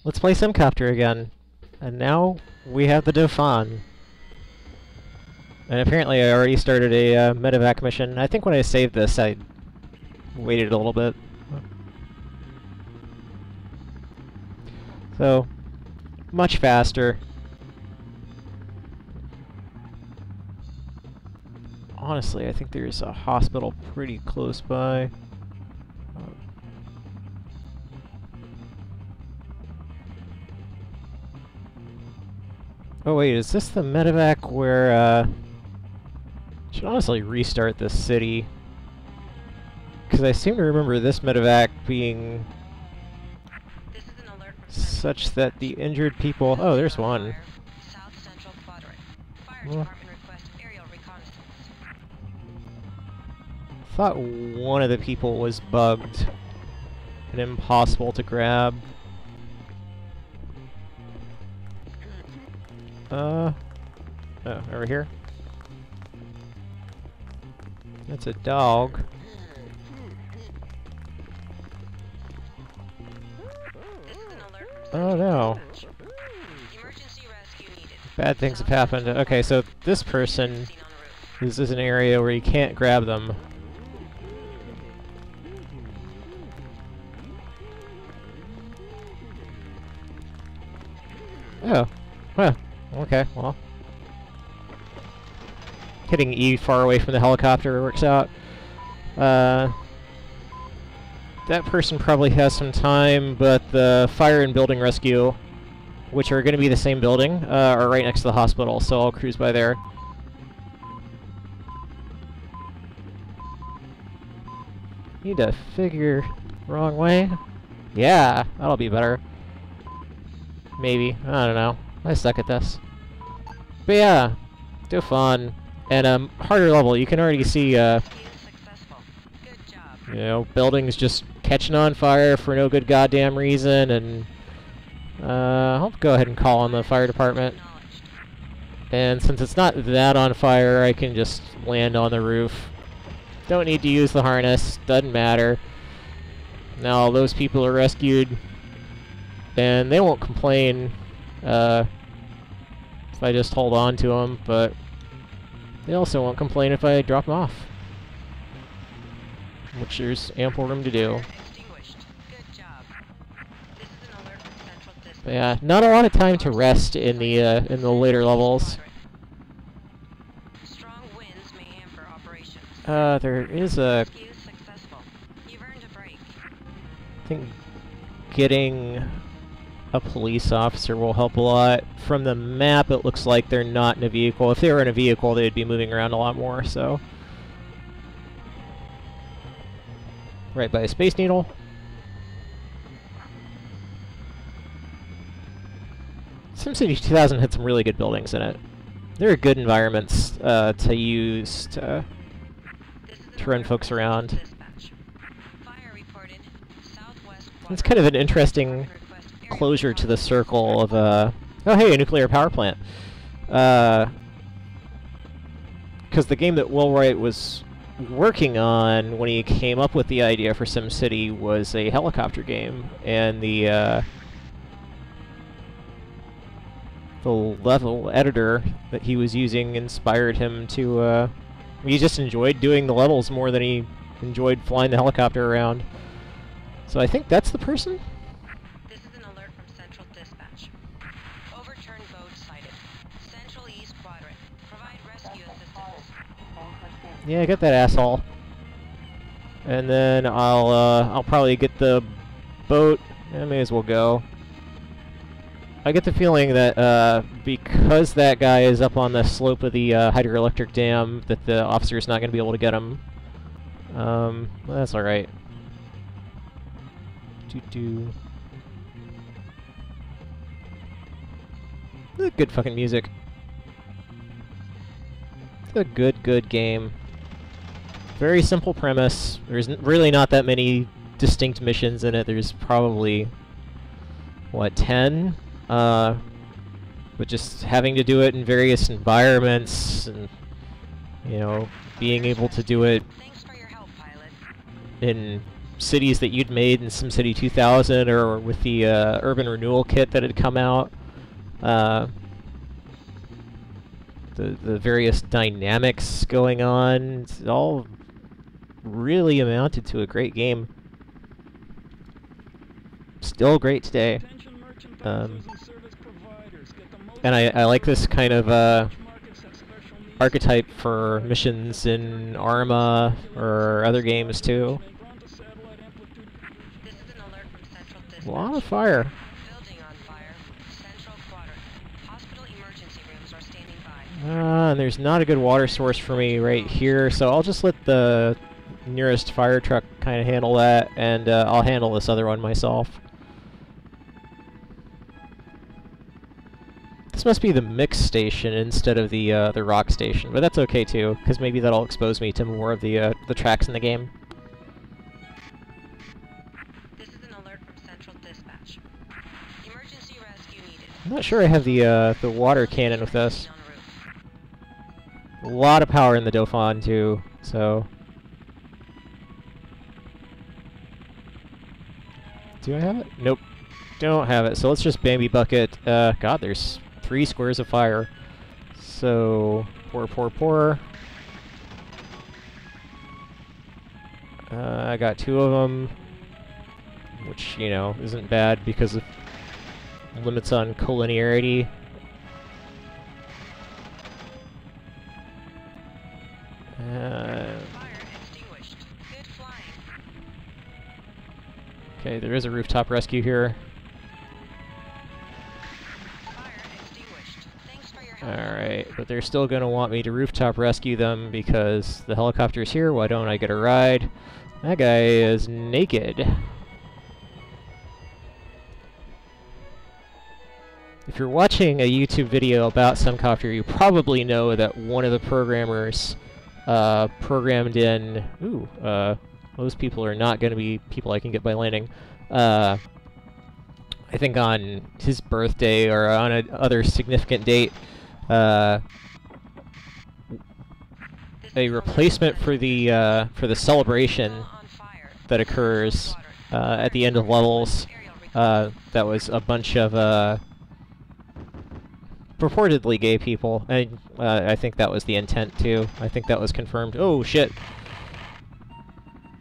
Let's play Simcopter again. And now we have the Dauphin. And apparently I already started a medevac mission. I think when I saved this I waited a little bit. So, much faster. Honestly, I think there's a hospital pretty close by. Oh wait, is this the medevac where, should honestly restart this city. Because I seem to remember this medevac being such that the injured people... Oh, there's one. Well, I thought one of the people was bugged and impossible to grab. Oh, over here. That's a dog. Oh no. Bad things have happened. Okay, so this person, this is an area where you can't grab them. Oh. Huh. Okay, well. Hitting E far away from the helicopter works out. That person probably has some time, but the fire and building rescue, which are going to be the same building, are right next to the hospital, so I'll cruise by there. Need to figure wrong way? Yeah, that'll be better. Maybe. I don't know. I suck at this. But yeah, Dauphin. And harder level, you can already see, you know, buildings just catching on fire for no good goddamn reason, and I'll go ahead and call on the fire department. And since it's not that on fire, I can just land on the roof. Don't need to use the harness, doesn't matter. Now those people are rescued, and they won't complain if I just hold on to them, but they also won't complain if I drop them off, which there's ample room to do. But yeah, not a lot of time to rest in the later levels. There is a... I think getting a police officer will help a lot. From the map, it looks like they're not in a vehicle. If they were in a vehicle, they'd be moving around a lot more, so... Right by a Space Needle. SimCity 2000 had some really good buildings in it. There are good environments to use to run folks around. It's kind of an interesting closure to the circle of oh hey, a nuclear power plant. Because the game that Will Wright was working on when he came up with the idea for SimCity was a helicopter game, and the level editor that he was using inspired him to he just enjoyed doing the levels more than he enjoyed flying the helicopter around. So I think that's the person? This is an alert from Central Dispatch. Overturned boat sighted. Central East Quadrant. Provide rescue assistance. Yeah, get that asshole. And then I'll probably get the boat. I may as well go. I get the feeling that because that guy is up on the slope of the hydroelectric dam, that the officer's not going to be able to get him. Well, that's alright. Good fucking music. It's a good game. Very simple premise. There's really not that many distinct missions in it. There's probably, what, 10? But just having to do it in various environments, and, you know, being able to do it Thanks for your help, pilot. in cities that you'd made in SimCity 2000 or with the urban renewal kit that had come out. The various dynamics going on, it's all really amounted to a great game. Still great today. And I like this kind of archetype for missions in Arma or other games too. This is an alert from Central Dispatch. A lot of fire. Building on fire. Central Quadrant. Hospital emergency rooms are standing by. And there's not a good water source for me right here, so I'll just let the nearest fire truck kind of handle that, and I'll handle this other one myself. This must be the mix station instead of the rock station, but that's okay too, because maybe that'll expose me to more of the tracks in the game. This is an alert from Central Dispatch. Emergency rescue needed. I'm not sure I have the water cannon with us. A lot of power in the Dauphin too, so. Do I have it? Nope. Don't have it, so let's just Bambi bucket. God, there's 3 squares of fire. So, pour. I got 2 of them, which, you know, isn't bad because of limits on collinearity. Fire extinguished. Good flying. Okay, there is a rooftop rescue here. Fire extinguished. Thanks for your help. Alright, but they're still going to want me to rooftop rescue them because the helicopter's here. Why don't I get a ride? That guy is naked. If you're watching a YouTube video about Simcopter, you probably know that one of the programmers programmed in... Ooh, those people are not going to be people I can get by landing. I think on his birthday or on another significant date, a replacement for the celebration that occurs at the end of levels. That was a bunch of purportedly gay people. I think that was the intent too. I think that was confirmed. Oh shit!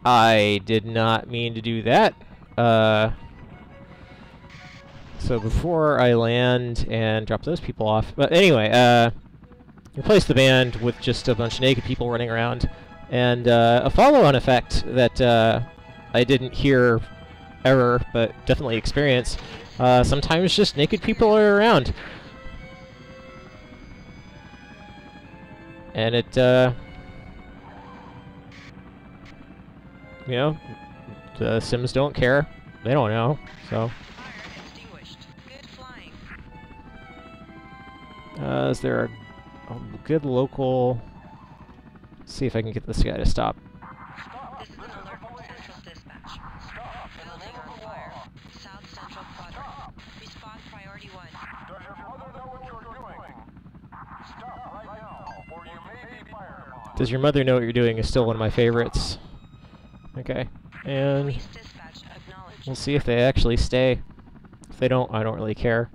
I did not mean to do that. So before I land and drop those people off, but anyway, replace the band with just a bunch of naked people running around, and a follow-on effect that I didn't hear ever, but definitely experience. Sometimes just naked people are around, and it, you know, the Sims don't care. They don't know, so. Is there a good local... Let's see if I can get this guy to stop. This is an alert from Central Dispatch. Building on fire. South Central Quadrant. Response priority 1. Does your mother know what you're doing? Stop right now, or you may be fired upon. Does your mother know what you're doing is still one of my favorites. Okay, and Police dispatch acknowledged. we'll see if they actually stay. If they don't, I don't really care.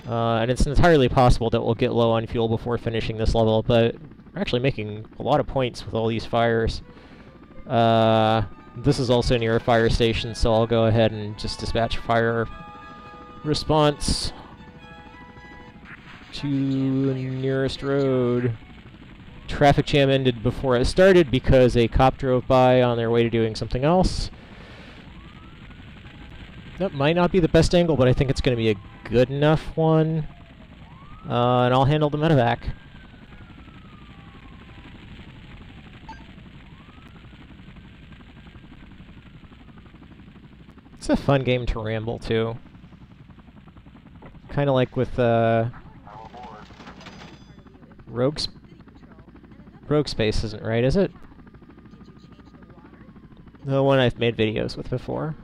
And it's entirely possible that we'll get low on fuel before finishing this level, but we're actually making a lot of points with all these fires. This is also near a fire station, so I'll go ahead and just dispatch fire response to nearest road. Traffic jam ended before it started because a cop drove by on their way to doing something else. That might not be the best angle, but I think it's going to be a good enough one. And I'll handle the medevac. It's a fun game to ramble, too. Kind of like with, Rogue Space isn't right, is it? The one I've made videos with before.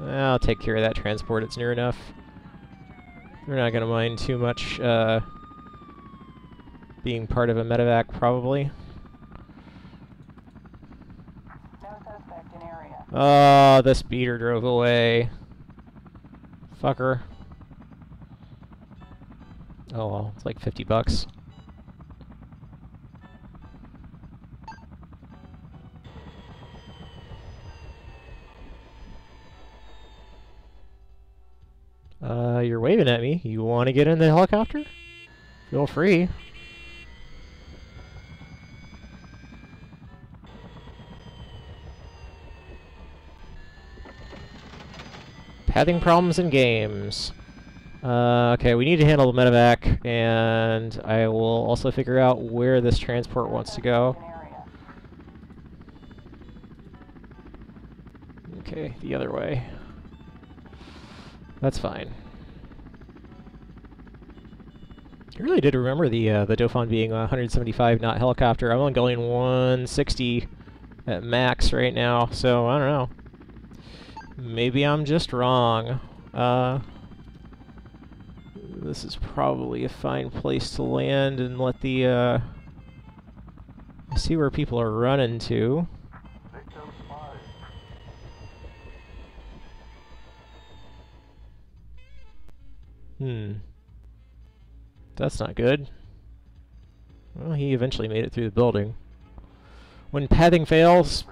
I'll take care of that transport, it's near enough. They're not gonna mind too much, being part of a medevac, probably. No suspect in area. Oh, the speeder drove away. Fucker. Oh well, it's like $50. You're waving at me. You want to get in the helicopter? Feel free. Pathing problems in games. Okay, we need to handle the medevac, and I will also figure out where this transport wants to go. Okay, the other way. That's fine. I really did remember the Dauphin being a 175 knot helicopter. I'm only going 160 at max right now, so I don't know. Maybe I'm just wrong. This is probably a fine place to land and let the see where people are running to. That's not good. Well, he eventually made it through the building. When pathing fails,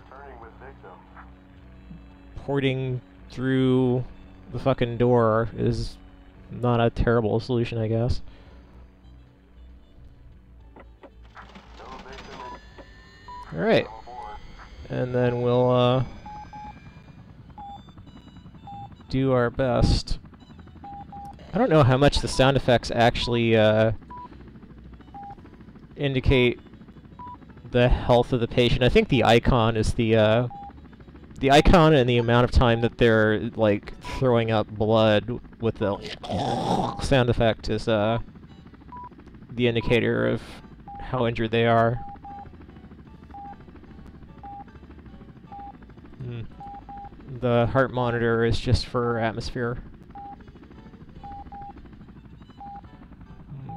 porting through the fucking door is not a terrible solution, I guess. Alright. And then we'll do our best. I don't know how much the sound effects actually indicate the health of the patient. I think the icon is the icon and the amount of time that they're like throwing up blood with the sound effect is the indicator of how injured they are. The heart monitor is just for atmosphere.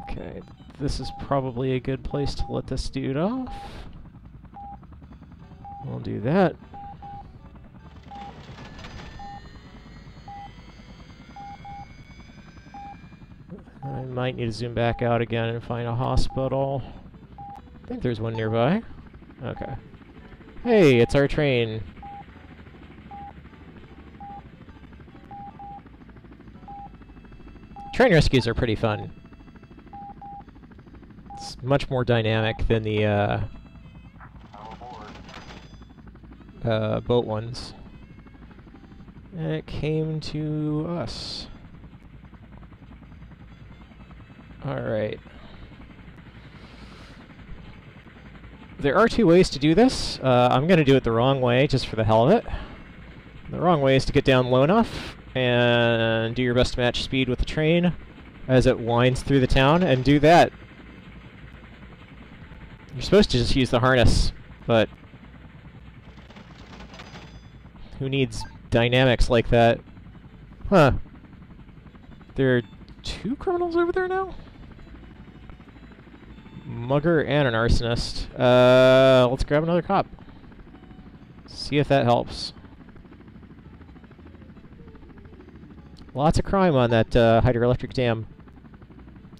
Okay, this is probably a good place to let this dude off. We'll do that. I might need to zoom back out again and find a hospital. I think there's one nearby. Okay. Hey, it's our train. Train rescues are pretty fun. It's much more dynamic than the boat ones. And it came to us. Alright. There are two ways to do this. I'm going to do it the wrong way, just for the hell of it. The wrong way is to get down low enough and do your best to match speed with the train as it winds through the town, and do that. You're supposed to just use the harness, but who needs dynamics like that? Huh. There are two criminals over there now? Mugger and an arsonist. Let's grab another cop. See if that helps. Lots of crime on that hydroelectric dam.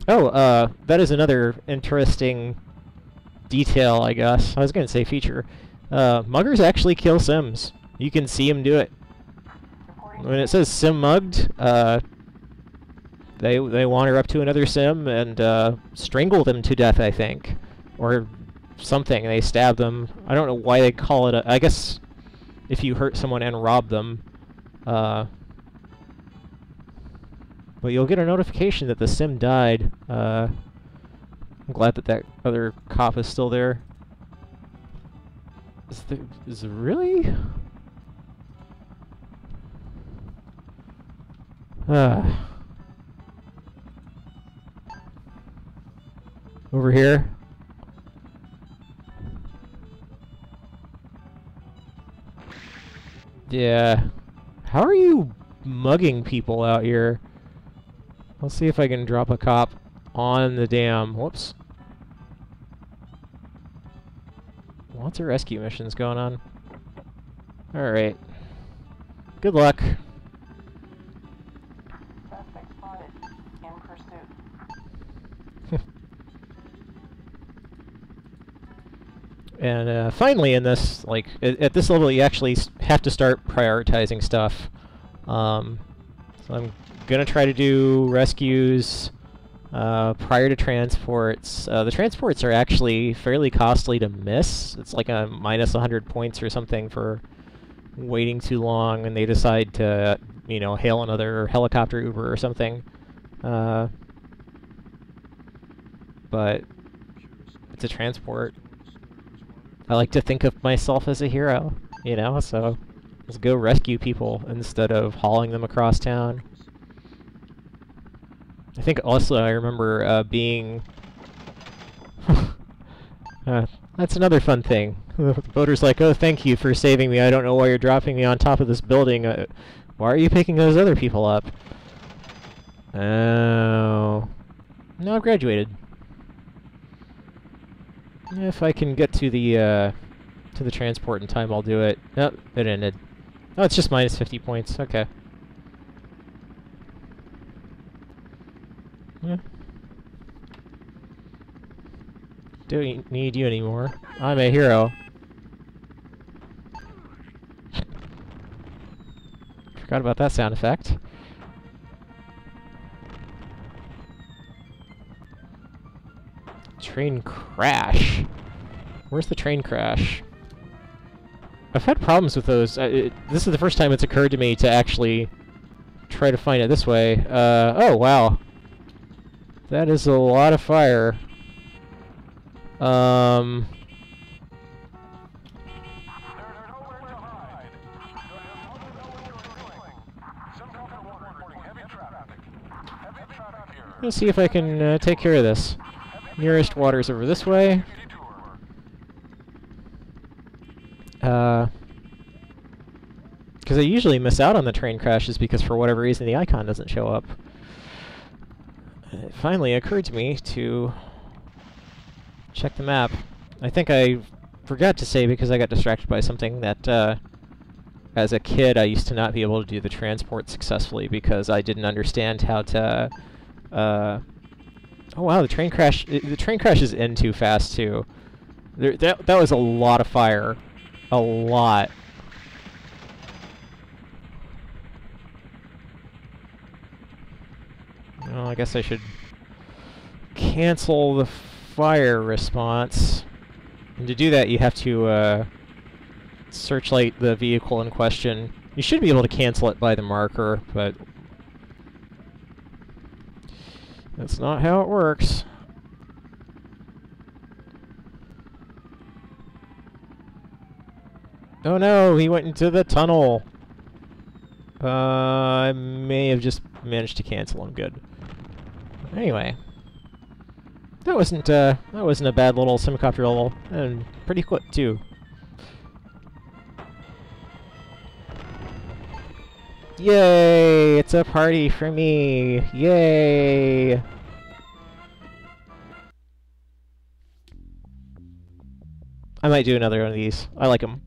Oh, that is another interesting detail, I guess. I was going to say feature. Muggers actually kill Sims. You can see them do it. When it says Sim mugged, they wander up to another Sim and strangle them to death, I think. Or something. They stab them. I don't know why they call it a... I guess if you hurt someone and rob them, but you'll get a notification that the Sim died. I'm glad that that other cop is still there. Is it really? Over here. Yeah. How are you mugging people out here? Let's see if I can drop a cop on the dam. Whoops. Lots of rescue missions going on. Alright. Good luck. Suspect spotted. In pursuit. And finally in this, like, at this level you actually have to start prioritizing stuff. So I'm gonna try to do rescues prior to transports. The transports are actually fairly costly to miss. It's like a minus 100 points or something for waiting too long, and they decide to, you know, hail another helicopter Uber or something. But it's a transport. I like to think of myself as a hero, you know, so let's go rescue people instead of hauling them across town. I think also I remember being... that's another fun thing. The voter's like, oh, thank you for saving me. I don't know why you're dropping me on top of this building. Why are you picking those other people up? Oh. No, I've graduated. If I can get to the transport in time, I'll do it. Nope, it ended. Oh, it's just minus 50 points. Okay. Yeah. Don't need you anymore. I'm a hero. Forgot about that sound effect. Train crash. Where's the train crash? I've had problems with those. This is the first time it's occurred to me to actually try to find it this way. Oh, wow. That is a lot of fire. There's nowhere to hide. Simcopter 1 reporting heavy traffic. Heavy traffic here. Let's see if I can take care of this. Nearest water's over this way. Because I usually miss out on the train crashes because for whatever reason the icon doesn't show up. It finally occurred to me to check the map. I think I forgot to say, because I got distracted by something, that as a kid I used to not be able to do the transport successfully because I didn't understand how to... Oh wow, the train crash is in too fast too. That was a lot of fire. A lot. Well, I guess I should cancel the fire response. And to do that, you have to searchlight the vehicle in question. You should be able to cancel it by the marker, but that's not how it works. Oh no, he went into the tunnel. I may have just managed to cancel him. Good. Anyway, that wasn't a bad little Simcopter level, and pretty quick too. Yay! It's a party for me! Yay! I might do another one of these. I like them.